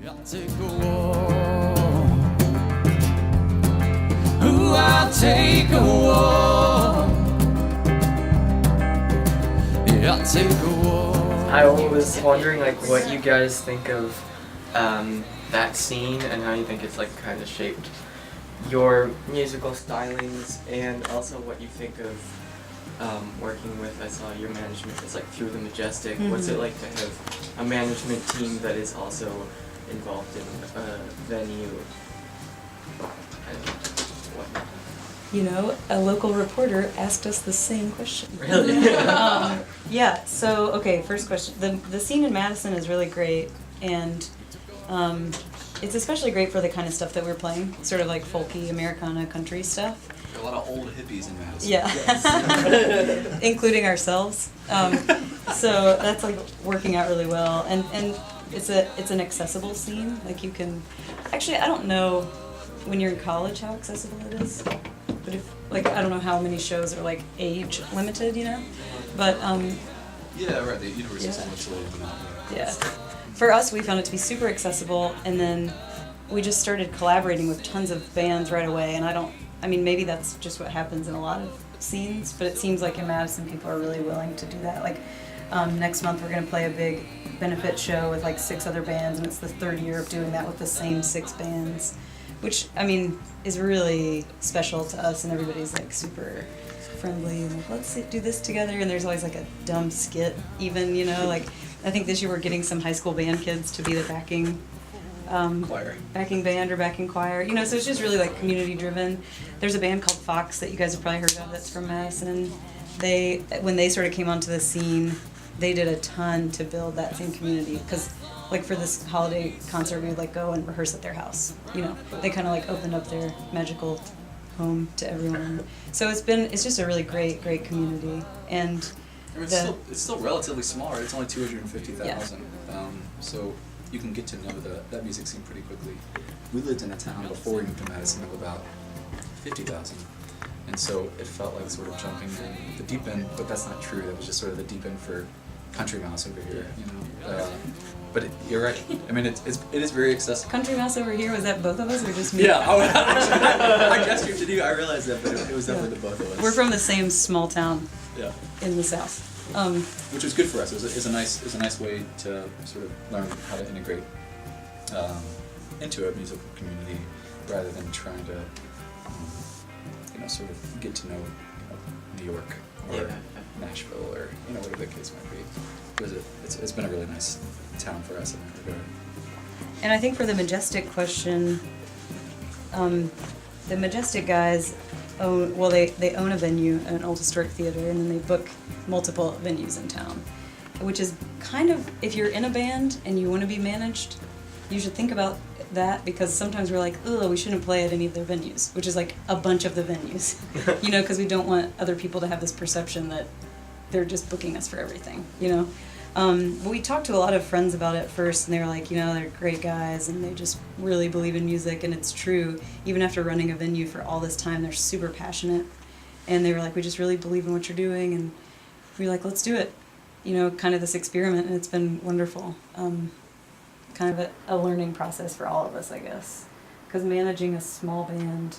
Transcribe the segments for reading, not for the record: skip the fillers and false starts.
I'll take a walk. Ooh, I'll take a walk. Yeah, I'll take a walk. I was wondering like what you guys think of that scene and how you think it's like kind of shaped your musical stylings, and also what you think of working with, I saw your management is like Through the Majestic. Mm-hmm. What's it like to have a management team that is also involved in a venue and whatnot? You know, a local reporter asked us the same question. Really? Yeah, so, okay, first question. The scene in Madison is really great, and it's especially great for the kind of stuff that we're playing, sort of like folky Americana country stuff. There are a lot of old hippies in Madison. Yeah, including ourselves. So that's like working out really well, and it's an accessible scene. Like you can, actually, I don't know when you're in college how accessible it is, but if like I don't know how many shows are like age limited, you know, but Yeah, right. The University Yeah. of Chile went out there. yeah. For us, we found it to be super accessible, and then we just started collaborating with tons of bands right away. And I mean, maybe that's just what happens in a lot of scenes, but it seems like in Madison, people are really willing to do that. Like, next month, we're going to play a big benefit show with like 6 other bands, and it's the 3rd year of doing that with the same 6 bands, which, I mean, is really special to us, and everybody's like super friendly and like, let's do this together, and there's always like a dumb skit even, you know, like I think this year we're getting some high school band kids to be the backing Choir. backing band or backing choir, you know, so it's just really like community driven. There's a band called Fox that you guys have probably heard of that's from Madison. When they sort of came onto the scene, they did a ton to build that same community, because like for this holiday concert we would like go and rehearse at their house, you know, they kind of like opened up their magical home to everyone. So it's just a really great community. And I mean, it's still relatively small, right? It's only 250,000. So you can get to know that music scene pretty quickly. We lived in a town before we moved to Madison of about 50,000. And so it felt like sort of jumping in the deep end, but that's not true. That was just sort of the deep end for Country Mouse over here, you know. But you're right. I mean, it is very accessible. Country Mouse over here, was that both of us or just me? Yeah, I guess you to do. I realized that, but it was definitely the both of us. We're from the same small town Yeah. in the South. Which was good for us. It was a nice way to sort of learn how to integrate into a musical community rather than trying to sort of get to know New York or Nashville or whatever the case might be. It's been a really nice town for us in that regard. And I think for the Majestic question, the Majestic guys they own a venue, an old historic theater, and then they book multiple venues in town, which is kind of, if you're in a band and you want to be managed, you should think about that, because sometimes we're like, oh, we shouldn't play at any of their venues, which is like a bunch of the venues, you know, because we don't want other people to have this perception that they're just booking us for everything, you know. But we talked to a lot of friends about it first, and they were like, you know, they're great guys, and they just really believe in music, and it's true. Even after running a venue for all this time, they're super passionate, and they were like, we just really believe in what you're doing, and we were like, let's do it, you know, kind of this experiment, and it's been wonderful. Kind of a learning process for all of us, I guess, because managing a small band,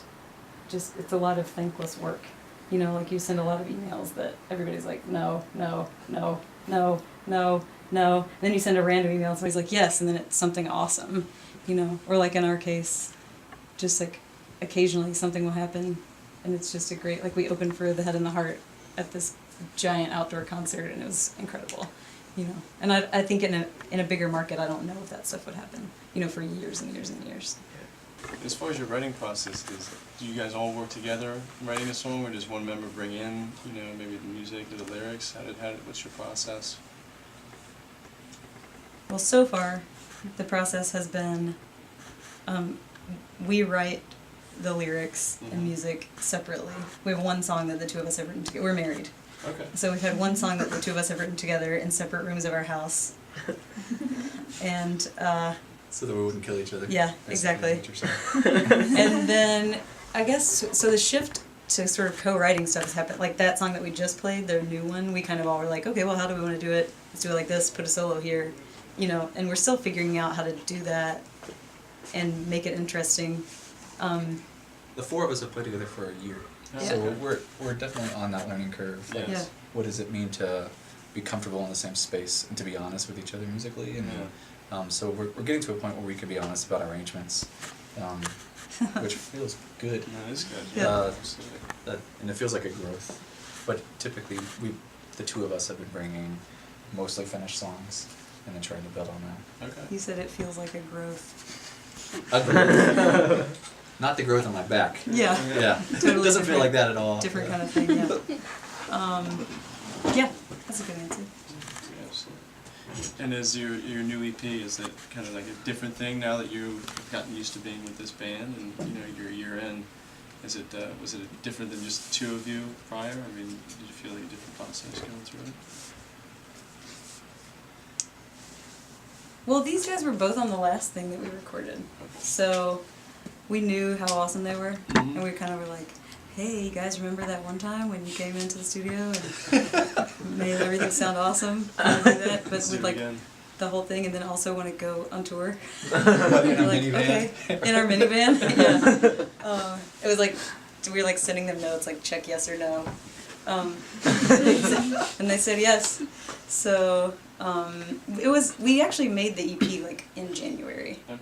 it's a lot of thankless work, you know, like you send a lot of emails that everybody's like, no, no, no, no, no, no. And then you send a random email and somebody's like, yes, and then it's something awesome, you know. Or like in our case, just like occasionally something will happen, and it's just a great, like we opened for The Head and the Heart at this giant outdoor concert, and it was incredible, you know. And I think in a bigger market, I don't know if that stuff would happen, you know, for years and years and years. As far as your writing process, do you guys all work together writing a song, or does one member bring in, you know, maybe the music or the lyrics? What's your process? Well, so far, the process has been, we write the lyrics and music separately. We have one song that the two of us have written together. We're married. Okay. So we've had one song that the two of us have written together in separate rooms of our house. And, So that we wouldn't kill each other. yeah, exactly. And then, I guess, so the shift to sort of co-writing stuff has happened. Like that song that we just played, their new one, we kind of all were like, okay, well, how do we want to do it? Let's do it like this, put a solo here. you know, and we're still figuring out how to do that and make it interesting. The four of us have played together for a year, Yeah. so we're definitely on that learning curve. Like, Yeah. what does it mean to be comfortable in the same space and to be honest with each other musically? And so we're getting to a point where we can be honest about arrangements, which feels good. No, it's good. Yeah. Absolutely. And it feels like a growth. But typically, the two of us have been bringing mostly finished songs and then trying to build on that. Okay. You said it feels like a growth. A growth. Not the growth on my back. Yeah. Yeah. Totally It doesn't feel different- like that at all. Different kind of thing, yeah. Yeah, that's a good answer. Yeah, absolutely. And is your new EP, is it kind of like a different thing now that you've gotten used to being with this band and you know you're a year in? Is it was it different than just the two of you prior? I mean, did you feel like a different process going through it? Well, these guys were both on the last thing that we recorded, so we knew how awesome they were, and we kind of were like, "Hey, you guys remember that one time when you came into the studio and made everything sound awesome?" And do that, but Let's do with it like again. the whole thing, and then also want to go on tour. In We're our like, minivan. okay, in our minivan, yeah. It was like we were like sending them notes, like check yes or no, and they said yes. So we actually made the EP like in January. Okay.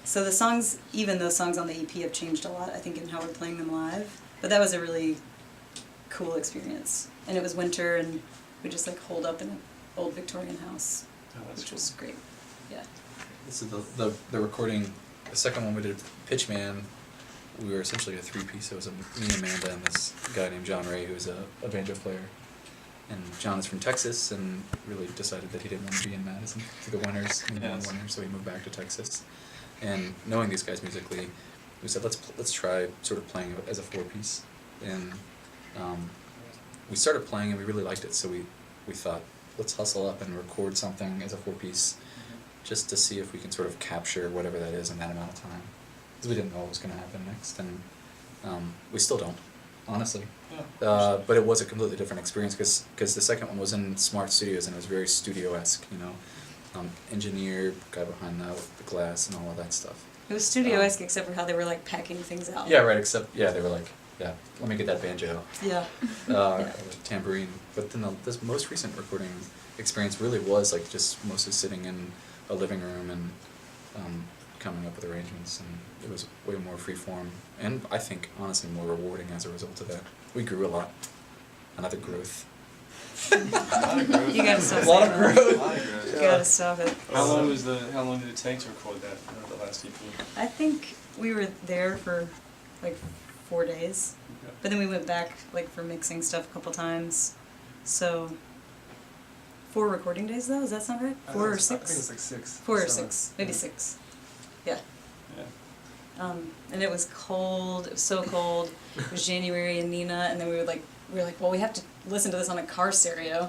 So the songs, even those songs on the EP have changed a lot, I think, in how we're playing them live. But that was a really cool experience, and it was winter, and we just like holed up in an old Victorian house, Oh, that's which cool. was great. Yeah. This is the recording, the second one we did, Pitchman. We were essentially a three-piece. It was me, Amanda, and this guy named John Ray, who's a banjo player. And John is from Texas and really decided that he didn't want to be in Madison for the winters, in the warm Yes. winter, so he moved back to Texas. And knowing these guys musically, we said let's try sort of playing it as a four-piece. And we started playing and we really liked it, so we thought let's hustle up and record something as a four-piece, just to see if we can sort of capture whatever that is in that amount of time. Because we didn't know what was going to happen next, and we still don't, honestly. Yeah. But it was a completely different experience because the second one was in Smart Studios and it was very studio-esque, you know. Engineer, guy behind the glass and all of that stuff. It was studio-esque except for how they were like packing things out. Yeah, right, except, they were like, let me get that banjo, Yeah. or tambourine. But then this most recent recording experience really was like just mostly sitting in a living room and coming up with arrangements, and it was way more freeform, and I think honestly more rewarding as a result of that. We grew a lot. Another growth. A lot of growth. You gotta stop A lot saying of that. growth. A lot of growth. You gotta stop it. How long did it take to record that, the last EP? I think we were there for like 4 days, Okay. but then we went back like for mixing stuff a couple times. So 4 recording days though, does that sound right? 4 or 6? I think it's like 6. 4 or 7. 6, maybe 6. Yeah. Yeah. And it was cold. It was so cold. It was January in Neenah, and then we were like, well, we have to listen to this on a car stereo,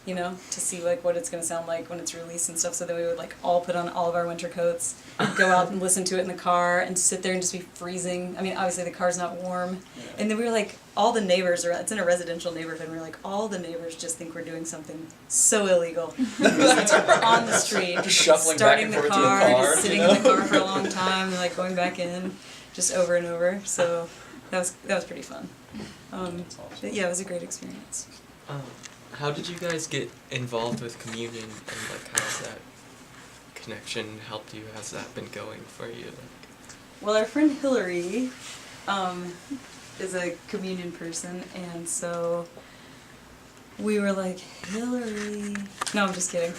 you know, to see like what it's gonna sound like when it's released and stuff. So then we would like all put on all of our winter coats, go out and listen to it in the car, and sit there and just be freezing. I mean, obviously the car's not warm, and then we were like, all the neighbors are. It's in a residential neighborhood. And we were like, all the neighbors just think we're doing something so illegal. Just on the street, Just shuffling back starting and the forth to the car, car, just sitting you know? in the car for a long time, and like going back in, just over and over. So that was pretty fun. That's awesome. But yeah, it was a great experience. How did you guys get involved with Communion, and like how's that connection helped you? How's that been going for you? Well, our friend Hillary is a communion person, and so we were like, Hillary. No, I'm just kidding.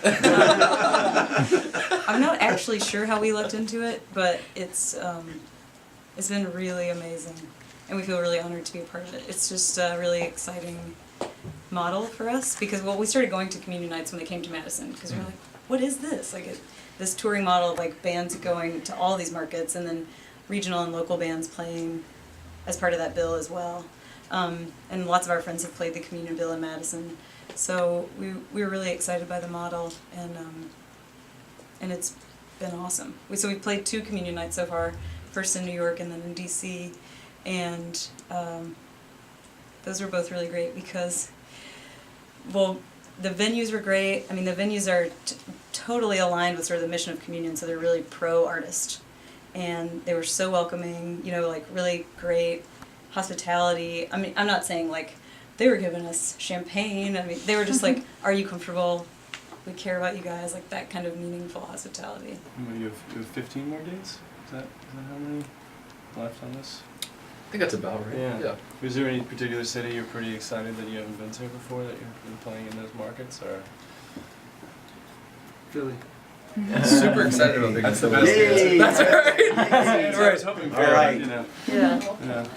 I'm not actually sure how we looked into it, but it's been really amazing, and we feel really honored to be a part of it. It's just a really exciting model for us because, well, we started going to communion nights when they came to Madison because we were like, what is this? Like this touring model of like bands going to all these markets and then regional and local bands playing as part of that bill as well. And lots of our friends have played the communion bill in Madison. So we were really excited by the model, and it's been awesome. So we played 2 communion nights so far, first in New York and then in DC, and those were both really great because, well, the venues were great. I mean, the venues are totally aligned with sort of the mission of Communion, so they're really pro-artist. And they were so welcoming, you know, like really great hospitality. I mean, I'm not saying like they were giving us champagne. I mean, they were just like, are you comfortable? We care about you guys, like that kind of meaningful hospitality. What, you have 15 more dates? Is that how many left on this? I think that's about right. Yeah. Is there any particular city you're pretty excited that you haven't been to before, that you've been playing in those markets, or? Philly. Super excited about Big That's the Philly. best answer. That's That's right. what I was hoping for. All right. You know. Yeah. Yeah.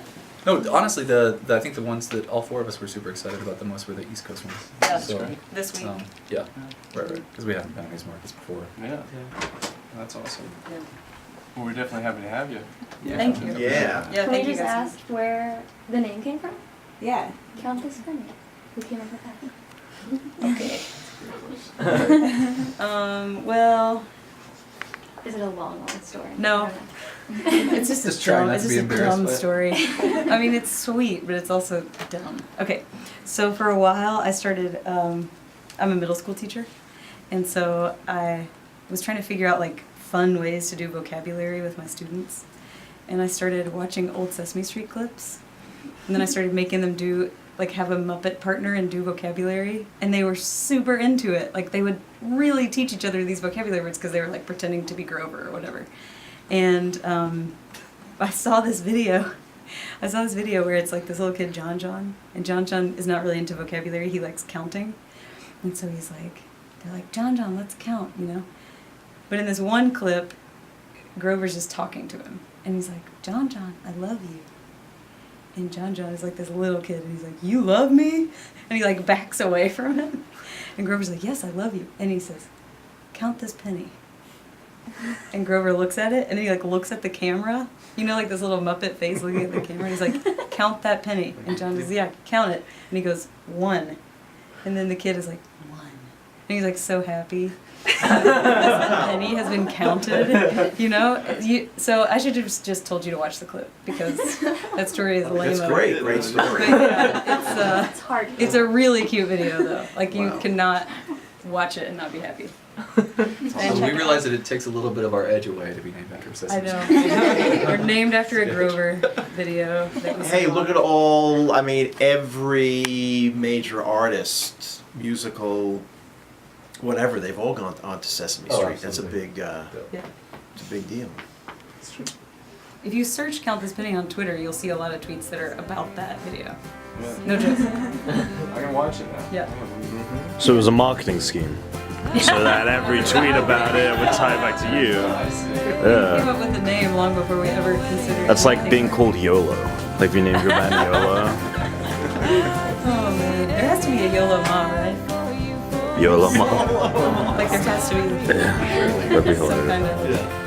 No, honestly, I think the ones that all four of us were super excited about the most were the East Coast ones. Yeah. So, Great. This week. yeah, right, because we haven't been in these markets before. Yeah. That's awesome. Yeah. Well, we're definitely happy to have you. Thank you. Yeah. Yeah, Can thank we you just guys. ask where the name came from? Yeah. Count this penny. Who came up with that? Okay. Well, Is it a long story? No. I don't know. it's just Just a try dumb, not it's to just be a embarrassed dumb by it. story. I mean, it's sweet, but it's also dumb. Okay, so for a while I started, I'm a middle school teacher, and so I was trying to figure out like fun ways to do vocabulary with my students. And I started watching old Sesame Street clips, and then I started making them do, like have a Muppet partner and do vocabulary, and they were super into it. Like they would really teach each other these vocabulary words because they were like pretending to be Grover or whatever. And I saw this video. I saw this video where it's like this little kid, John, and John is not really into vocabulary. He likes counting, and so they're like, John, let's count, you know. But in this one clip, Grover's just talking to him, and he's like, John, I love you. And John is like this little kid, and he's like, you love me? And he like backs away from him. And Grover's like, yes, I love you. And he says, count this penny. And Grover looks at it, and then he like looks at the camera. You know, like this little Muppet face looking at the camera. And he's like, count that penny. And John says, yeah, count it. And he goes, 1. And then the kid is like, 1. And he's like so happy. This penny has been counted, you know. So I should have just told you to watch the clip, because that story is lame. That's great. Great story. But yeah, It's hard. it's a really cute video though. Like you Wow. cannot watch it and not be happy. So check we it realize out. that it takes a little bit of our edge away to be named after I Sesame know. We're named after a Grover video. That was Hey, so look at all, I mean, every major artist, musical, whatever, they've all gone onto Sesame Oh, Street. That's a absolutely. big, Yeah. it's a big deal. If you search Count This Penny on Twitter, you'll see a lot of tweets that are about that video. Yeah. No joke. I can watch it now. Yeah. So it was a marketing scheme. So that every tweet about it would tie back to you. I see. We came Yeah. up with the name long before we ever considered. That's like anything. being called YOLO. Like if you named your band YOLO. Oh man, there has to be a YOLO mom, right? YOLO mom. Like there has to be Yeah. That'd be some hilarious. kind of.